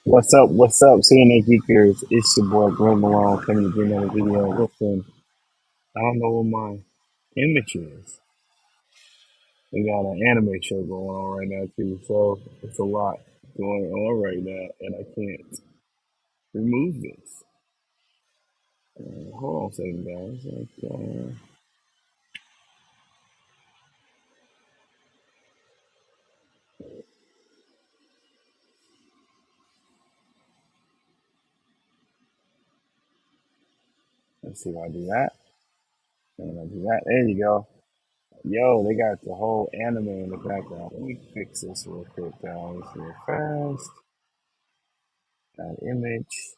What's up? What's up, CNA Geekers? It's your boy Glenn Malone coming to another video. Listen, I don't know what my image is. We got an anime show going on right now too, so it's a lot going on right now, and I can't remove this. Hold on a second, guys. Let's see if I do that. And I do that. There you go. Yo, they got the whole anime in the background. Let me fix this real quick, guys. Real fast. That image.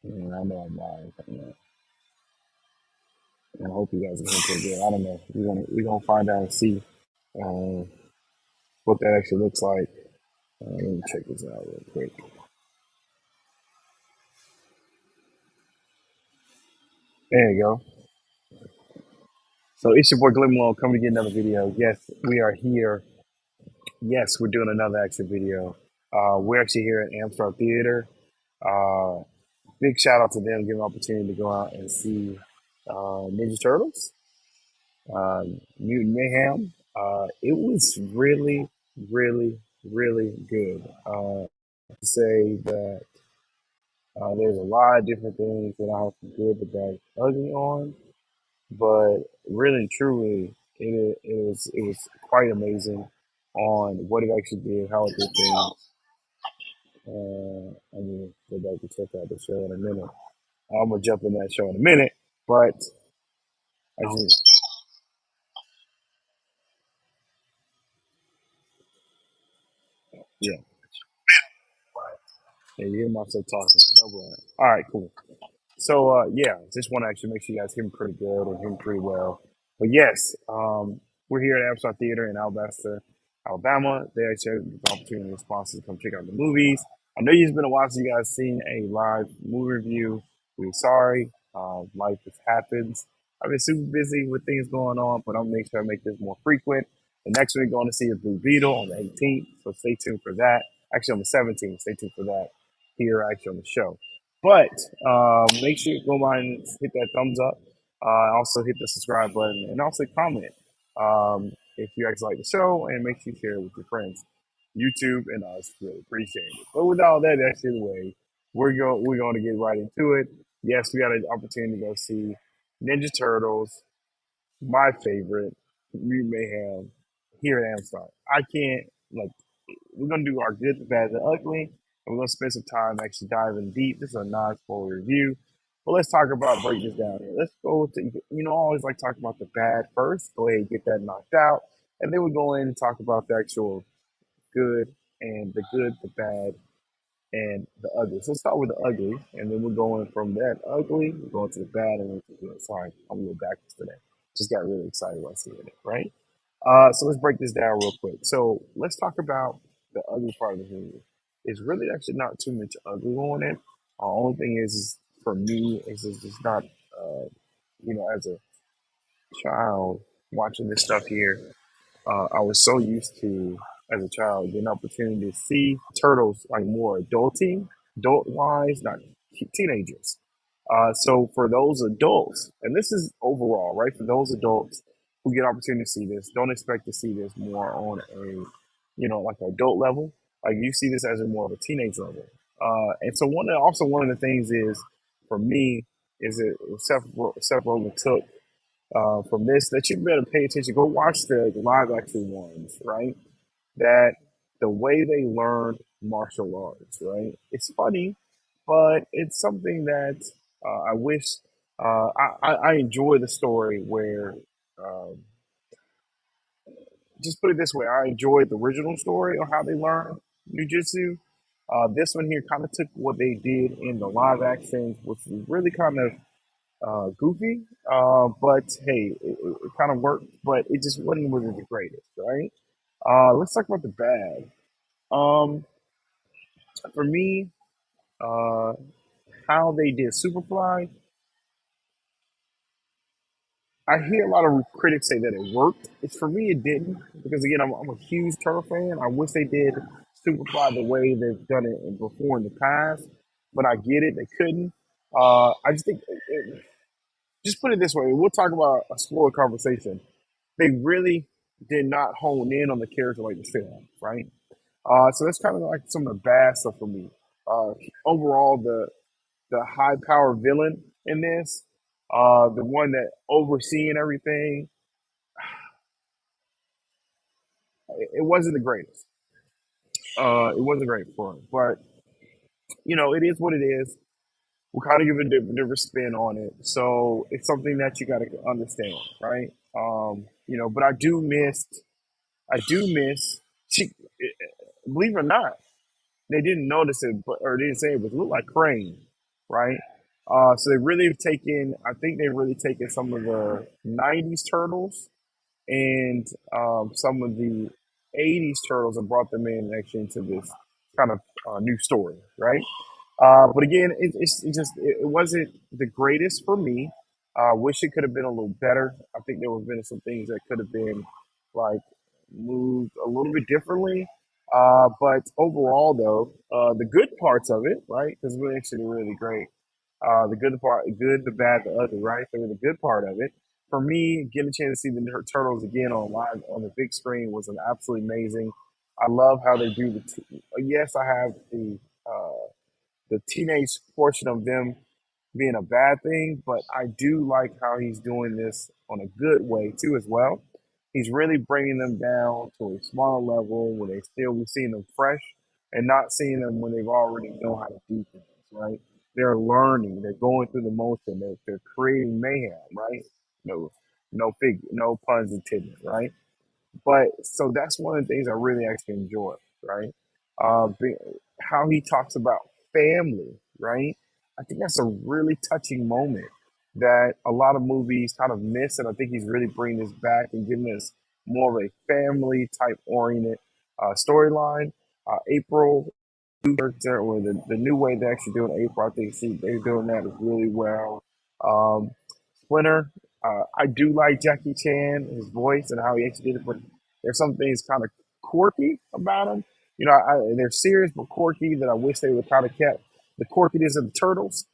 And I know I'm lying. And I hope you guys are doing pretty good. I don't know. We're gonna find out and see uh, what that actually looks like. Let me check this out real quick. There you go. So it's your boy Glenn Malone coming to get another video. Yes, we are here. Yes, we're doing another action video. We're actually here at Amstar Theater. Uh, Big shout out to them giving an opportunity to go out and see Ninja Turtles, uh, Mutant Mayhem. It was really, really, really good. To say that there's a lot of different things that I have to good but bad ugly on, but really and truly, it was quite amazing on what it actually did, how it did things. I'm gonna go back and check out the show in a minute. I'm gonna jump in that show in a minute, but I just yeah, yeah, you hear myself talking. Double that. All right, cool. So yeah, just want to actually make sure you guys hear me pretty good and hear me pretty well. But yes, we're here at Amstar Theater in Alabasta, Alabama. They actually have the opportunity and sponsors to come check out the movies. I know it's been a while since you guys seen a live movie review. We're sorry. Life just happens. I've been super busy with things going on, but I'll make sure I make this more frequent. The next one we're going to see is Blue Beetle on the 18th, so stay tuned for that. Actually, on the 17th, stay tuned for that here actually on the show. But make sure you go by and hit that thumbs up. Also hit the subscribe button and also comment if you actually like the show, and make sure you share it with your friends. YouTube and us really appreciate it. But with all that actually the way, we're going to get right into it. Yes, we got an opportunity to go see Ninja Turtles, my favorite, Mutant Mayhem here at Amstar. I can't like we're gonna do our good, the bad, the ugly, and we're gonna spend some time actually diving deep. This is a non-spoiler review, but let's talk about break this down here. Let's go to I always like talking about the bad first. Go ahead and get that knocked out, and then we go in and talk about the actual good and the good, the bad, and the ugly. So let's start with the ugly, and then we're going from that ugly, we're going to the bad, and then to the good. Sorry, I'm a little backwards today. Just got really excited while seeing it, right? So let's break this down real quick. So let's talk about the ugly part of the movie. It's really actually not too much ugly on it. Only thing is for me, is it's just not, as a child watching this stuff here, I was so used to, as a child, getting an opportunity to see turtles like more adult wise, not teenagers. So for those adults, and this is overall, right? For those adults who get opportunity to see this, don't expect to see this more on a, like an adult level. Like you see this as a more of a teenage level. And so one of the things is for me is that Seth Rogen took from this that you better pay attention. Go watch the live action ones, right? That the way they learn martial arts, right? It's funny, but it's something that I wish I enjoy the story where um, just put it this way, I enjoyed the original story on how they learn jujitsu. This one here kind of took what they did in the live action, which was really kind of goofy. But hey, it kind of worked, but it just wasn't really the greatest, right? Let's talk about the bad. Um, for me, uh, how they did Superfly, I hear a lot of critics say that it worked. It's for me, it didn't because again, I'm a huge Turtle fan. I wish they did Superfly the way they've done it before in the past, but I get it. They couldn't. I just think, just put it this way. We'll talk about a spoiler conversation. They really did not hone in on the character like they should have, right? So that's kind of like some of the bad stuff for me. Overall, the high power villain in this, the one that overseeing everything, it wasn't the greatest. It wasn't great for him, but it is what it is. We'll kind of give a different spin on it, so it's something that you got to understand, right? But I do miss. She, believe it or not, they didn't notice it, but or they didn't say it, but it looked like Crane, right? So they really have taken. I think they've really taken some of the '90s turtles and some of the '80s turtles and brought them in actually into this kind of new story, right? But again, it wasn't the greatest for me. Wish it could have been a little better. I think there would have been some things that could have been like moved a little bit differently. But overall, though, the good parts of it, right? Because we're actually really great. The good part, good, the bad, the ugly, right? So the good part of it, for me, getting a chance to see the turtles again on live on the big screen was an absolutely amazing. I love how they do yes, I have the teenage portion of them being a bad thing, but I do like how he's doing this on a good way too as well. He's really bringing them down to a smaller level where they still be seeing them fresh and not seeing them when they've already know how to do things, right? They're learning, they're going through the motion, they're creating mayhem, right? No, no puns intended, right? But so that's one of the things I really actually enjoy, right? Be, how he talks about family, right? I think that's a really touching moment that a lot of movies kind of miss, and I think he's really bringing this back and giving us more of a family type oriented storyline. April character or the new way they're actually doing April, I think they're doing that really well. Um, Splinter, I do like Jackie Chan, his voice and how he actually did it, but there's some things kind of quirky about him. They're serious but quirky that I wish they would kind of kept the quirkiness of the turtles.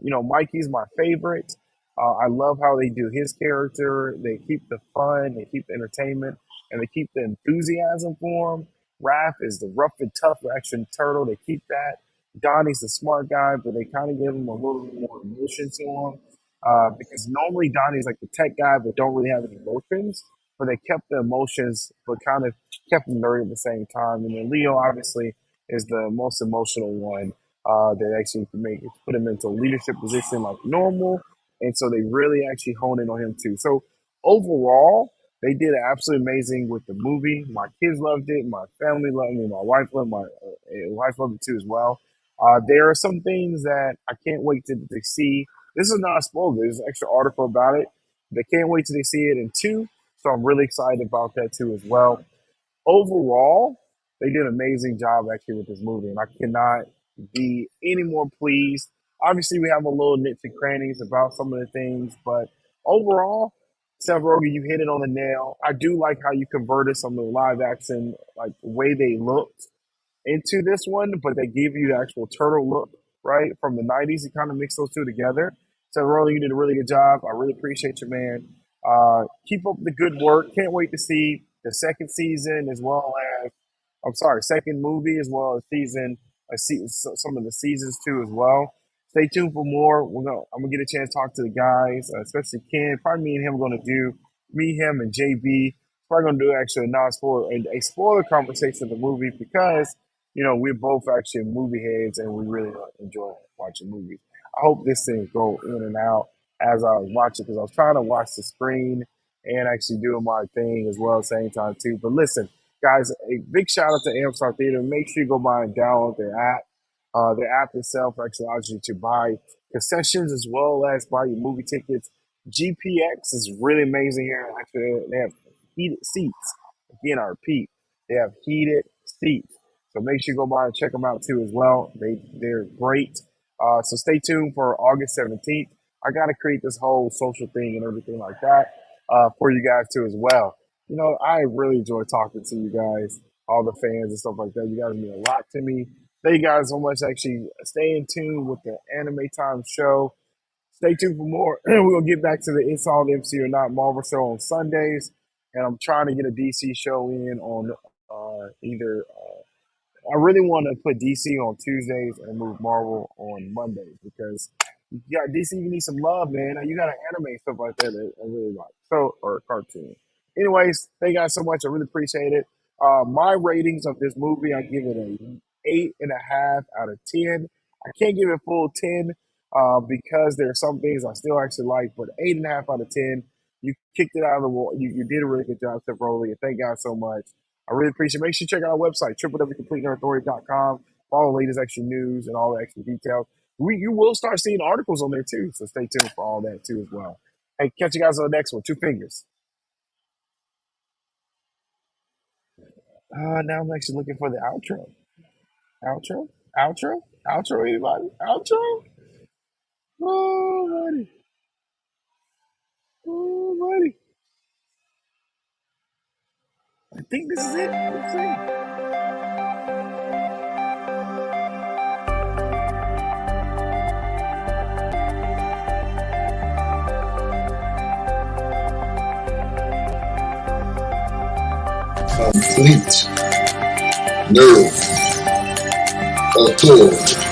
Mikey's my favorite. I love how they do his character. They keep the fun, they keep the entertainment, and they keep the enthusiasm for him. Raph is the rough and tough action turtle. They keep that. Donnie's the smart guy, but they kind of give him a little bit more emotion to him. Because normally Donnie's like the tech guy, but don't really have any emotions. But they kept the emotions, but kind of kept them nerdy at the same time. And then Leo obviously is the most emotional one that actually put him into a leadership position like normal. And so they really actually hone in on him too. So overall, they did absolutely amazing with the movie. My kids loved it. My family loved it. My wife loved it too as well. There are some things that I can't wait to see. This is not a spoiler. There's an extra article about it. They can't wait till they see it in two. So I'm really excited about that too as well. Overall, they did an amazing job actually with this movie, and I cannot be any more pleased. Obviously, we have a little nits and crannies about some of the things, but overall, Seth Rogen, you hit it on the nail. I do like how you converted some of the live action, like the way they looked into this one, but they give you the actual turtle look, right, from the '90s. You kind of mix those two together. So, Rolly, you did a really good job. I really appreciate you, man. Keep up the good work. Can't wait to see the second season as well as, I'm sorry, second movie as well as some of the seasons too as well. Stay tuned for more. I'm gonna get a chance to talk to the guys, especially Ken. Probably me and him are gonna do me, him, and JB. Probably gonna do actually a non-spoiler, a spoiler conversation of the movie because we're both actually movie heads and we really enjoy watching movies. I hope this thing go in and out as I was watching because I was trying to watch the screen and actually doing my thing as well at the same time too. But listen, guys, a big shout out to Amstar Theater. Make sure you go by and download their app. Their app itself actually allows you to buy concessions as well as buy your movie tickets. GPX is really amazing here. Actually, they have heated seats. Again, I repeat, they have heated seats. So make sure you go by and check them out too as well. They're great. So stay tuned for August 17th. I got to create this whole social thing and everything like that for you guys too as well. I really enjoy talking to you guys. all the fans and stuff like that. You guys mean a lot to me. Thank you guys so much. Actually, stay in tune with the Anime Time show. Stay tuned for more. We're gonna get back to the It's All MC or Not Marvel show on Sundays, and I'm trying to get a DC show in on either. I really want to put DC on Tuesdays and move Marvel on Mondays because you got DC. You need some love, man. You got an anime and stuff like that I really like. So or a cartoon. Anyways, thank you guys so much. I really appreciate it. My ratings of this movie, I give it a 8.5 out of 10. I can't give it full 10 because there are some things I still actually like, but 8.5 out of 10. You kicked it out of the wall. You did a really good job, Steph Rowley, and thank you guys so much. I really appreciate it. Make sure you check out our website, www.completenerdauthority.com, for all the latest extra news and all the extra details. You will start seeing articles on there too, so stay tuned for all that too as well. Hey, catch you guys on the next one. Two fingers. Now I'm actually looking for the outro. Outro? Outro? Outro, anybody? Outro? Oh, buddy. Oh, buddy. I think this is it. Let's see. Complete Nerd Authority.